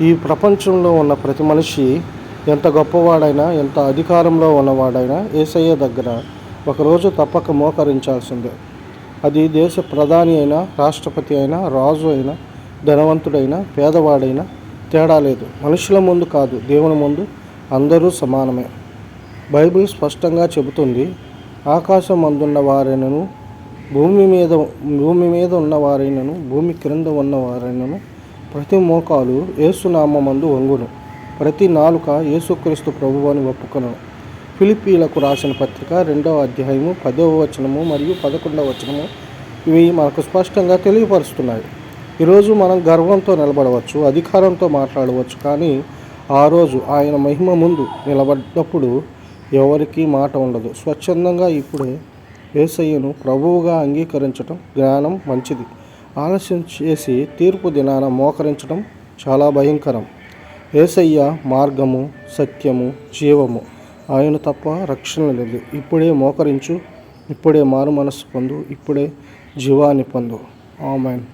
ఈ ప్రపంచంలో ఉన్న ప్రతి మనిషి ఎంత గొప్పవాడైనా, ఎంత అధికారంలో ఉన్నవాడైనా యేసయ్య దగ్గర ఒకరోజు తప్పక మోకరించాల్సిందే. అది దేశ ప్రధాని అయినా, రాష్ట్రపతి అయినా, రాజు అయినా, ధనవంతుడైనా, పేదవాడైనా తేడా లేదు. మనుషుల ముందు కాదు, దేవుని ముందు అందరూ సమానమే. బైబిల్ స్పష్టంగా చెబుతుంది, ఆకాశం అందున్న వారైనను, భూమి మీద ఉన్నవారైనను, భూమి క్రింద ఉన్నవారైనను ప్రతి మోకాలు యేసునామమందు వంగును, ప్రతి నాలుక యేసుక్రీస్తు ప్రభువని ఒప్పుకొనును. ఫిలిప్పీలకు రాసిన పత్రిక 2వ అధ్యాయము 10వ వచనము మరియు 11వ వచనము ఇవి మనకు స్పష్టంగా తెలియపరుస్తున్నాయి. ఈరోజు మనం గర్వంతో నిలబడవచ్చు, అధికారంతో మాట్లాడవచ్చు, కానీ ఆ రోజు ఆయన మహిమ ముందు నిలబడ్డప్పుడు ఎవరికీ మాట ఉండదు. స్వచ్ఛందంగా ఇప్పుడే యేసయ్యను ప్రభువుగా అంగీకరించడం జ్ఞానం, మంచిది. ఆలస్యం చేసి తీర్పు దినాన మోకరించడం చాలా భయంకరం. యేసయ్య మార్గము, సత్యము, జీవము. ఆయన తప్ప రక్షణ లేదు. ఇప్పుడే మోకరించు, ఇప్పుడే మారు మనస్సు పొందు, ఇప్పుడే జీవాన్ని పొందు. ఆమేన్.